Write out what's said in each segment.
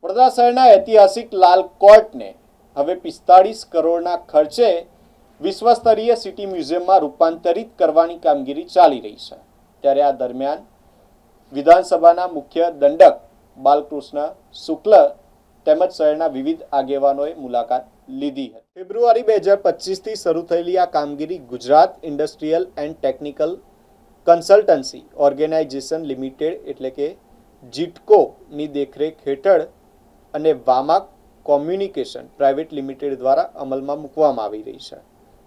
વડોદરા શહેરના ઐતિહાસિક લાલ કોર્ટને હવે 45 કરોડના ખર્ચે વિશ્વસ્તરીય સિટી મ્યુઝિયમમાં રૂપાંતરિત કરવાની કામગીરી ચાલી રહી છે। ત્યારે આ દરમિયાન વિધાનસભાના મુખ્ય દંડક બાલકૃષ્ણ શુક્લ તેમજ શહેરના વિવિધ આગેવાનોએ મુલાકાત લીધી હતી। ફેબ્રુઆરી 2025થી શરૂ થયેલી આ કામગીરી Gujarat industrial and technical consultancy organisation limited એટલે કે જીટકોની દેખરેખ હેઠળ અને વામાક કોમ્યુનિકેશન પ્રાઇવેટ લિમિટેડ દ્વારા અમલમાં મૂકવામાં આવી રહી છે।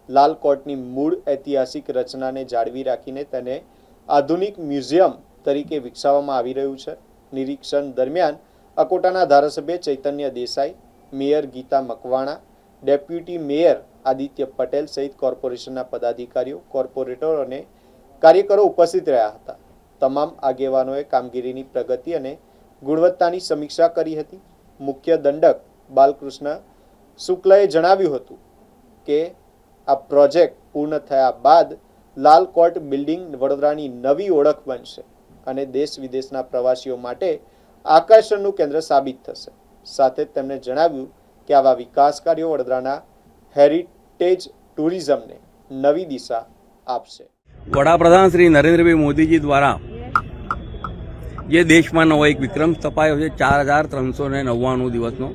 લાલ કોર્ટની મૂળ ઐતિહાસિક રચનાને જાળવી રાખીને તેને આધુનિક મ્યુઝિયમ તરીકે વિકસાવવામાં આવી રહ્યું છે। નિરીક્ષણ દરમિયાન અકોટાના ધારાસભ્ય Chaitanya Desai, mayor Geeta Makwana, deputy mayor Aditya Patel સહિત કોર્પોરેશનના પદાધિકારીઓ, કોર્પોરેટરો અને કાર્યકરો ઉપસ્થિત રહ્યા હતા। તમામ આગેવાનોએ કામગીરીની પ્રગતિ અને ગુણવત્તાની સમીક્ષા કરી હતી। મુખ્ય દંડક બાલકૃષ્ણ શુક્લએ જણાવ્યું હતું કે આ પ્રોજેક્ટ પૂર્ણ થયા બાદ લાલ કોર્ટ બિલ્ડિંગ વડોદરાની નવી ઓળખ બનશે અને દેશ વિદેશના પ્રવાસીઓ માટે આકર્ષણનું કેન્દ્ર સાબિત થશે। સાથે જ તેમણે જણાવ્યું કે આવા વિકાસ કાર્યો વડોદરાના હેરિટેજ ટુરિઝમને નવી દિશા આપશે। વડાપ્રધાન શ્રી નરેન્દ્રભાઈ મોદીજી દ્વારા જે દેશમાં નવો એક વિક્રમ સ્થપાયો છે 4399 દિવસનો,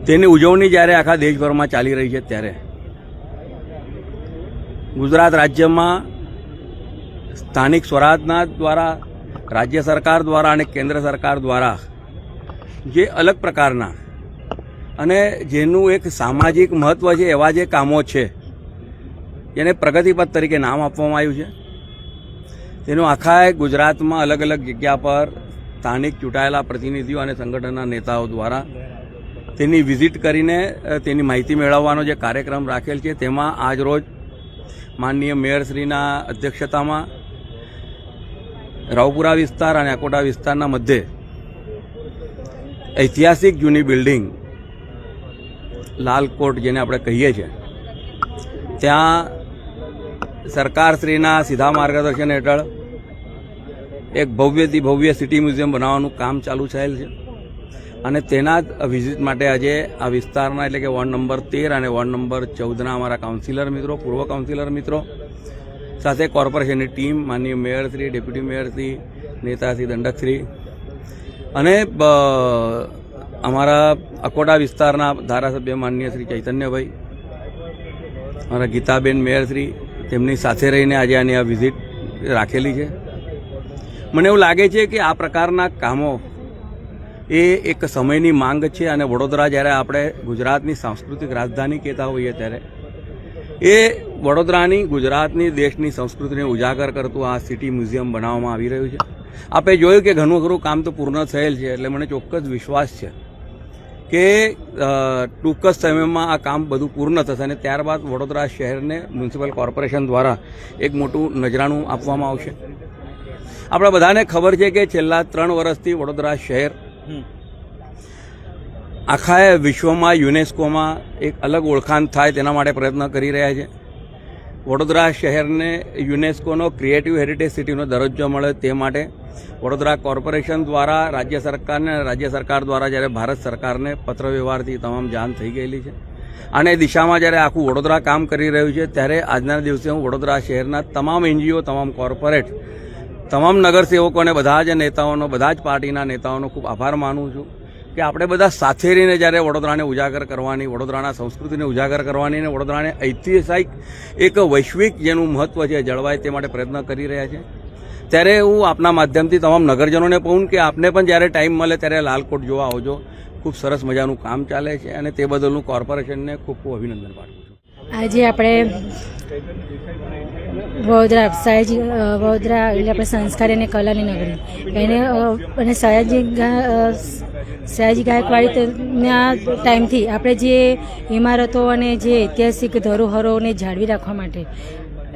તેની ઉજવણી જ્યારે આખા દેશભરમાં ચાલી રહી છે ત્યારે ગુજરાત રાજ્યમાં સ્થાનિક સ્વરાજના દ્વારા, રાજ્ય સરકાર દ્વારા અને કેન્દ્ર સરકાર દ્વારા જે અલગ પ્રકારના અને જેનું એક સામાજિક મહત્વ છે એવા જે કામો છે જેને પ્રગતિપથ તરીકે નામ આપવામાં આવ્યું છે, તેનું આખા ગુજરાતમાં અલગ અલગ જગ્યા પર સ્થાનિક ચૂંટાયેલા પ્રતિનિધિઓ અને સંગઠનના નેતાઓ દ્વારા તેની વિઝિટ કરીને તેની માહિતી મેળવવાનો જે કાર્યક્રમ રાખેલ છે, તેમાં આજરોજ માનનીય મેયરશ્રીના અધ્યક્ષતામાં રાવપુરા વિસ્તાર અને અકોટા વિસ્તારના મધ્યે ઐતિહાસિક જૂની બિલ્ડિંગ લાલ કોર્ટ જેને આપણે કહીએ છીએ, ત્યાં સરકારશ્રીના સીધા માર્ગદર્શન હેઠળ એક ભવ્યથી ભવ્ય સિટી મ્યુઝિયમ બનાવવાનું કામ ચાલુ થયેલ છે અને તેના જ વિઝિટ માટે આજે આ વિસ્તારના એટલે કે વોર્ડ નંબર 13 અને વોર્ડ નંબર 14ના અમારા કાઉન્સિલર મિત્રો, પૂર્વ કાઉન્સિલર મિત્રો સાથે કોર્પોરેશનની ટીમ, માનનીય મેયરશ્રી, ડેપ્યુટી મેયરશ્રી, નેતાશ્રી, દંડકશ્રી અને અમારા અકોટા વિસ્તારના ધારાસભ્ય માનનીય શ્રી ચૈતન્યભાઈ, અમારા ગીતાબેન મેયરશ્રી, તેમની સાથે રહીને આજે આની આ વિઝિટ રાખેલી છે। મને એવું લાગે છે કે આ પ્રકારના કામો એ એક સમયની માંગ છે અને વડોદરા જ્યારે આપણે ગુજરાતની સાંસ્કૃતિક રાજધાની કહેતા હોઈએ ત્યારે એ વડોદરાની, ગુજરાતની, દેશની સંસ્કૃતિને ઉજાગર કરતું આ સિટી મ્યુઝિયમ બનાવવામાં આવી રહ્યું છે। આપણે જોયું કે ઘણું ખરું કામ તો પૂર્ણ થયેલ છે, એટલે મને ચોક્કસ વિશ્વાસ છે કે ટૂંક જ સમયમાં આ કામ બધું પૂર્ણ થશે અને ત્યારબાદ વડોદરા શહેરને મ્યુનિસિપલ કોર્પોરેશન દ્વારા એક મોટું નજરાણું આપવામાં આવશે। આપણે બધાને ખબર છે કે છેલ્લા 3 વર્ષથી વડોદરા શહેર આખા વિશ્વમાં યુનેસ્કોમાં એક અલગ ઓળખાણ થાય તેના માટે પ્રયત્ન કરી રહ્યા છે। વડોદરા શહેરને યુનેસ્કોનો ક્રિએટિવ હેરિટેજ સિટીનો દરજ્જો મળે તે માટે વડોદરા કોર્પોરેશન દ્વારા રાજ્ય સરકાર દ્વારા જ્યારે ભારત સરકારને પત્ર વ્યવહારથી તમામ જાણ થઈ ગયેલી છે અને દિશામાં જ્યારે આખું વડોદરા કામ કરી રહ્યું છે, ત્યારે આજના દિવસે હું વડોદરા શહેરના તમામ NGO, તમામ કોર્પોરેટ, તમામ નગરસેવકોને, બધા જ નેતાઓનો, બધા જ પાર્ટીના નેતાઓનો ખૂબ આભાર માનું છું કે આપણે બધા સાથે રહીને જ્યારે વડોદરાને ઉજાગર કરવાની, વડોદરાના સંસ્કૃતિને ઉજાગર કરવાની અને વડોદરાને ઐતિહાસિક એક વૈશ્વિક જેનું મહત્વ છે જળવાય તે માટે પ્રયત્ન કરી રહ્યા છે। ત્યારે હું આપના માધ્યમથી તમામ નગરજનોને કહું કે આપને પણ જ્યારે ટાઈમ મળે ત્યારે લાલ કોર્ટ જોવા આવજો। ખૂબ સરસ મજાનું કામ ચાલે છે અને તે બદલ હું કોર્પોરેશનને ખૂબ ખૂબ અભિનંદન પાઠવું છું। આજે આપણે વડોદરા એટલે આપણે સંસ્કારી અને કલાની નગરી એને અને સયાજી ગાયકવાડીના ટાઈમથી આપણે જે ઇમારતો અને જે ઐતિહાસિક ધરોહરોને જાળવી રાખવા માટે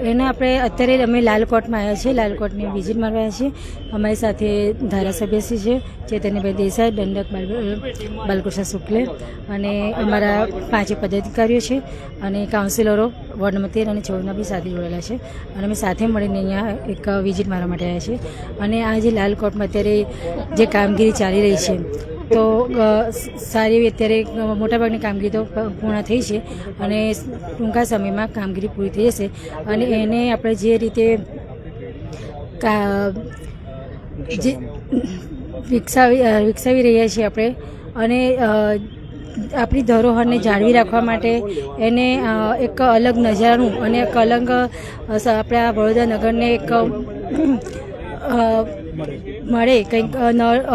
એને આપણે અત્યારે અમે લાલકોટમાં આવ્યા છીએ, લાલકોટની વિઝિટ મારવા આવ્યા છીએ. અમારી સાથે ધારાસભ્યશ્રી છે ચૈતન્યભાઈ દેસાઈ, દંડક બાલકૃષ્ણ શુક્લે અને અમારા 5 પદાધિકારીઓ છે અને કાઉન્સિલરો વોર્ડ નંબર 13 અને 14ના બી સાથે જોડેલા છે અને અમે સાથે મળીને અહીંયા એક વિઝિટ મારવા માટે આવ્યા છીએ. અને આ જે લાલકોટમાં અત્યારે જે કામગીરી ચાલી રહી છે તો સારી એવી અત્યારે મોટાભાગની કામગીરી તો પૂર્ણ થઈ છે અને ટૂંકા સમયમાં કામગીરી પૂરી થઈ જશે. અને એને આપણે જે રીતે જે વિકસાવી રહ્યા છીએ આપણે અને આપણી ધરોહરને જાળવી રાખવા માટે એને એક અલગ નજારાનું અને એક અલગ આપણા વડોદરા નગરને એક મળે કંઈક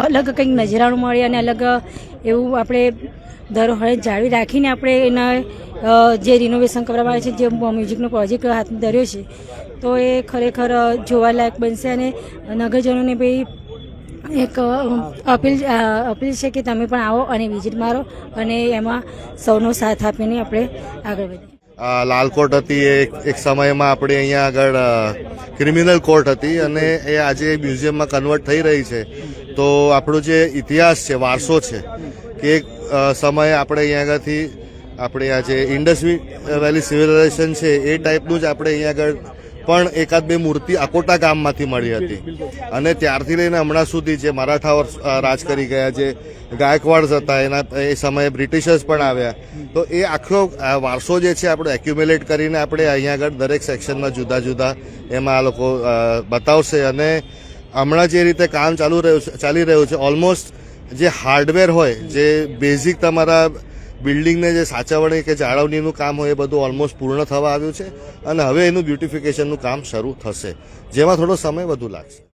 અલગ કંઈક નજરાણું મળે અને અલગ એવું આપણે ધરોહર જાળવી રાખીને આપણે એના જે રિનોવેશન કરવામાં આવે છે, જે મ્યુઝિકનો પ્રોજેક્ટ હાથમાં ધર્યો છે તો એ ખરેખર જોવાલાયક બનશે. અને નગરજનોને ભાઈ એક અપીલ છે કે તમે પણ આવો અને વિઝિટ મારો અને એમાં સૌનો સાથ આપીને આપણે આગળ વધીએ. લાલકોટ હતી એક સમયમાં આપણે અહીંયા આગળ ક્રિમિનલ કોર્ટ હતી અને એ આજે મ્યુઝિયમમાં કન્વર્ટ થઈ રહી છે. તો આપણો જે ઇતિહાસ છે, વારસો છે કે એક સમયે આપણે અહીંયા આગળથી આપણે આ જે ઇન્ડસ વેલી સિવિલાઇઝેશન છે એ ટાઈપનું જ આપણે અહીંયા આગળ પણ એકાદ બે મૂર્તિ અકોટા ગામમાંથી મળી હતી અને ત્યારથી લઈને હમણાં સુધી જે મરાઠાઓ રાજ કરી ગયા, જે ગાયકવાડ્સ હતા, એના એ સમયે બ્રિટિશર્સ પણ આવ્યા. તો એ આખો વારસો જે છે આપણે એક્યુમ્યુલેટ કરીને આપણે અહીંયા આગળ દરેક સેક્શનમાં જુદા જુદા એમાં આ લોકો બતાવશે. અને હમણાં જે રીતે કામ ચાલી રહ્યું છે, ઓલમોસ્ટ જે હાર્ડવેર હોય, જે બેઝિક તમારા બિલ્ડિંગને જે સાચવણી કે જાળવણીનું કામ હોય એ બધું ઓલમોસ્ટ પૂર્ણ થવા આવ્યું છે અને હવે એનું બ્યુટિફિકેશનનું કામ શરૂ થશે, જેમાં થોડો સમય વધુ લાગશે.